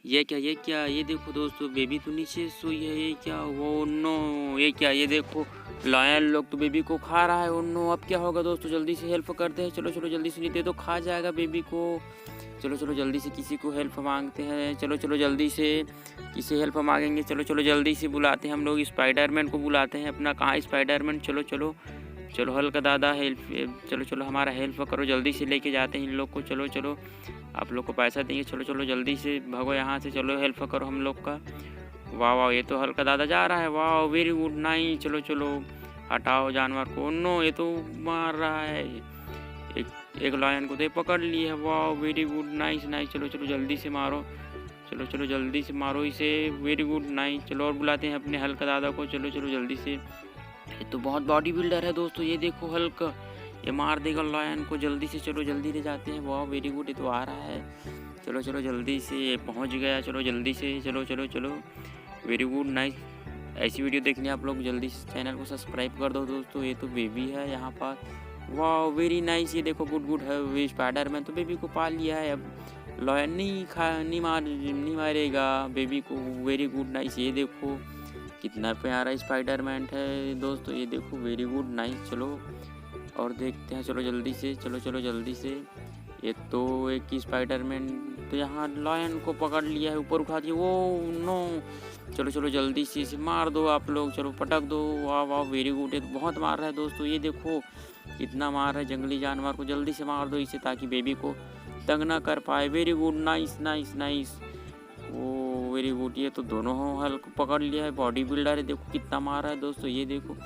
ये क्या ये देखो दोस्तों, बेबी तो नीचे सोई है। ये क्या, वो नो, ये क्या, ये देखो लायन लोग तो बेबी को खा रहा है। ओ नो, अब क्या होगा दोस्तों, जल्दी से हेल्प करते हैं। चलो चलो जल्दी से, नहीं दे तो खा जाएगा बेबी को। चलो चलो जल्दी से किसी को हेल्प मांगते हैं। चलो चलो जल्दी से किसी हेल्प मांगेंगे। चलो चलो जल्दी से बुलाते हैं हम लोग, स्पाइडरमैन को बुलाते हैं अपना। कहाँ स्पाइडरमैन, चलो चलो चलो हल्क दादा हेल्प, चलो चलो हमारा हेल्प करो, जल्दी से लेके जाते हैं इन लोग को। चलो चलो आप लोग को पैसा देंगे। चलो चलो जल्दी से भागो यहाँ से, चलो हेल्प करो हम लोग का। वाह वाह, ये तो हल्का दादा जा रहा है। वाह वेरी गुड नाइस। चलो चलो हटाओ जानवर को। नो, ये तो मार रहा है। एक लायन को तो पकड़ लिए है। वाह वेरी गुड नाइस नाइस। चलो चलो जल्दी से मारो, चलो चलो जल्दी से मारो इसे। Very good nice. चलो और बुलाते हैं अपने हल्का दादा को। चलो चलो जल्दी से। ये तो बहुत बॉडी बिल्डर है दोस्तों, ये देखो हल्क, ये मार देगा लायन को। जल्दी से चलो, जल्दी ले जाते हैं। वाह वेरी गुड, ये तो आ रहा है। चलो चलो जल्दी से, ये पहुंच गया। चलो जल्दी से, चलो चलो चलो वेरी गुड नाइस। ऐसी वीडियो देखने आप लोग जल्दी से चैनल को सब्सक्राइब कर दो दोस्तों। ये तो बेबी है यहाँ पर। वाह वेरी नाइस, ये देखो गुड गुड है। वे स्पाइडरमैन तो बेबी को पाल लिया है। अब लायन नहीं मारेगा बेबी को। Very good nice. ये देखो कितना प्यारा स्पाइडरमैन है दोस्तों, ये देखो वेरी गुड नाइस। चलो और देखते हैं, चलो जल्दी से, चलो चलो जल्दी से। ये तो एक स्पाइडरमैन तो यहाँ लायन को पकड़ लिया है, ऊपर उठा दिया। वो नो, चलो चलो जल्दी से इसे मार दो आप लोग, चलो पटक दो। वाह वाह वेरी गुड, ये तो बहुत मार रहा है दोस्तों, ये देखो कितना मार रहा है जंगली जानवर को। जल्दी से मार दो इसे ताकि बेबी को तंग ना कर पाए। Very good nice nice nice. वो वेरी गुड, ये तो दोनों हल्क पकड़ लिया है। बॉडी बिल्डर है, देखो कितना मार रहा है दोस्तों, ये देखो।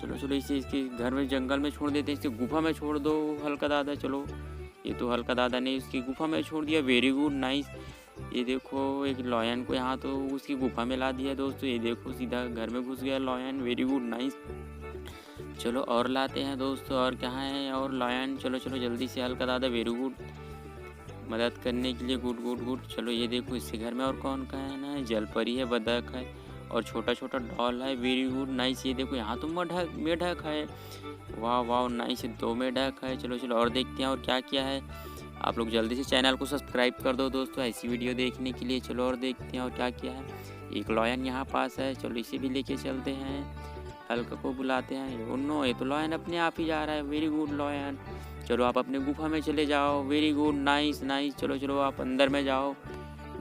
चलो चलो इसे इसके घर में जंगल में छोड़ देते हैं, इसे गुफा में छोड़ दो हल्का दादा। चलो ये तो हल्का दादा ने इसकी गुफा में छोड़ दिया। Very good nice. ये देखो एक लायन को यहाँ तो उसकी गुफा में ला दिया दोस्तों, ये देखो सीधा घर में घुस गया लायन। Very good nice. चलो और लाते हैं दोस्तों, और कहाँ है और लायन। चलो चलो जल्दी से, हल्का दादा वेरी गुड मदद करने के लिए, गुड गुड गुड। चलो ये देखो इसके घर में और कौन का है ना, जलपरी है, बतख है और छोटा छोटा डॉल है। Very good nice. ये देखो यहाँ तो मेढक है। वाह वाह नाइस, 2 मेढक है। चलो चलो और देखते हैं और क्या क्या है। आप लोग जल्दी से चैनल को सब्सक्राइब कर दो दोस्तों ऐसी वीडियो देखने के लिए। चलो और देखते हैं और क्या क्या है। एक लायन यहाँ पास है, चलो इसे भी लेके चलते हैं। हल्का को बुलाते हैं। नो, ये तो लायन अपने आप ही जा रहा है। वेरी गुड लायन, चलो आप अपने गुफा में चले जाओ। Very good nice nice. चलो चलो आप अंदर में जाओ।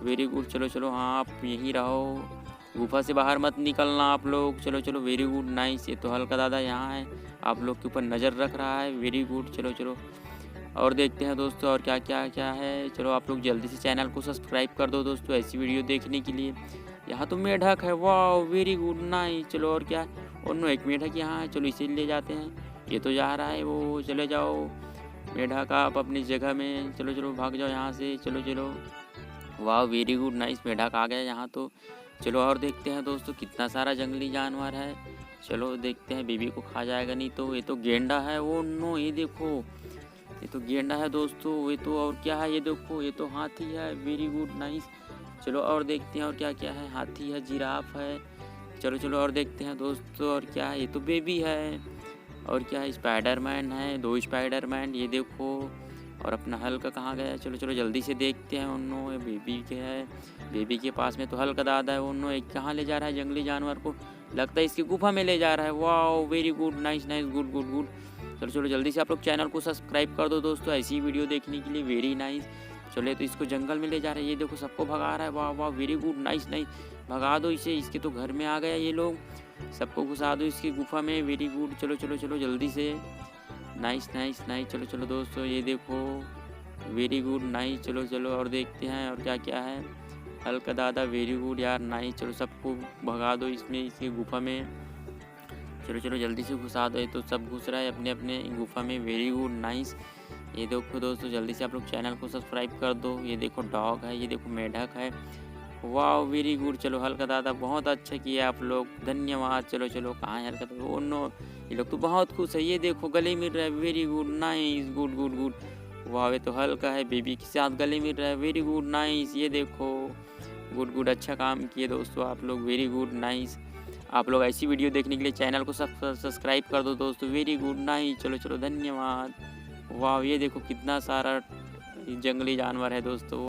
वेरी गुड, चलो चलो हाँ आप यहीं रहो, गुफा से बाहर मत निकलना आप लोग। चलो चलो वेरी गुड नाइस। ये तो हल्का दादा यहाँ है, आप लोग के ऊपर नज़र रख रहा है। वेरी गुड, चलो चलो और देखते हैं दोस्तों और क्या क्या क्या है। चलो आप लोग जल्दी से चैनल को सब्सक्राइब कर दो दोस्तों ऐसी वीडियो देखने के लिए। यहाँ तो मेढक है। वाह वेरी गुड नाइस। चलो और क्या, और नो एक मेढक यहाँ है, चलो इसे ले जाते हैं। ये तो जा रहा है वो, चले जाओ मेढक आप अपनी जगह में। चलो चलो भाग जाओ यहाँ से। चलो चलो वाह वेरी गुड नाइस, मेढक आ गया यहाँ तो। चलो और देखते हैं दोस्तों कितना सारा जंगली जानवर है। चलो देखते हैं, बेबी को खा जाएगा नहीं तो। ये तो गेंडा है। वो नो, ये देखो ये तो गेंडा है दोस्तों। ये तो और क्या है, ये देखो ये तो हाथी है। Very good nice. चलो और देखते हैं और क्या क्या है। हाथी है, जिराफ है। चलो चलो और देखते हैं दोस्तों और क्या है। ये तो बेबी है और क्या है, स्पाइडरमैन है, 2 स्पाइडरमैन। ये देखो और अपना हल्का कहाँ गया। चलो चलो जल्दी से देखते हैं। उन्नो ये बेबी के है, बेबी के पास में तो हल्का दादा है। उन्नो एक कहाँ ले जा रहा है जंगली जानवर को, लगता है इसकी गुफा में ले जा रहा है। वाह very good nice nice, good good good. चलो चलो जल्दी से आप लोग चैनल को सब्सक्राइब कर दो दोस्तों ऐसी वीडियो देखने के लिए। Very nice. चलो तो इसको जंगल में ले जा रहा है, ये देखो सबको भगा रहा है। वाह वाह वेरी गुड नाइस नाइस। भगा दो इसे, इसके तो घर में आ गया ये लोग, सबको घुसा दो इसकी गुफा में। वेरी गुड, चलो चलो चलो जल्दी से, नाइस नाइस नाइस। चलो चलो दोस्तों ये देखो वेरी गुड नाइस। चलो चलो और देखते हैं और क्या क्या है। हल्का दादा वेरी गुड यार नाइस। चलो सबको भगा दो इसमें, इसकी गुफा में। चलो चलो जल्दी से घुसा दो। ये तो सब घुस रहा है अपने अपने गुफा में। Very good nice. ये देखो दोस्तों जल्दी से आप लोग चैनल को सब्सक्राइब कर दो। ये देखो डॉग है, ये देखो मेढक है। वाह वेरी गुड। चलो हल्का दादा बहुत अच्छा किया आप लोग, धन्यवाद। चलो चलो कहाँ है हल्का दादा, ओ नो ये लोग तो बहुत खुश है। ये देखो गले मिल रहा है। Very good nice, good good good. वाह ये तो हल्का है, बेबी के साथ गले मिल रहा है। Very good nice. ये देखो गुड गुड, अच्छा काम किए दोस्तों आप लोग। Very good nice. आप लोग ऐसी वीडियो देखने के लिए चैनल को सब्सक्राइब कर दो दोस्तों। Very good nice. चलो चलो धन्यवाद। वाह ये देखो कितना सारा जंगली जानवर है दोस्तों।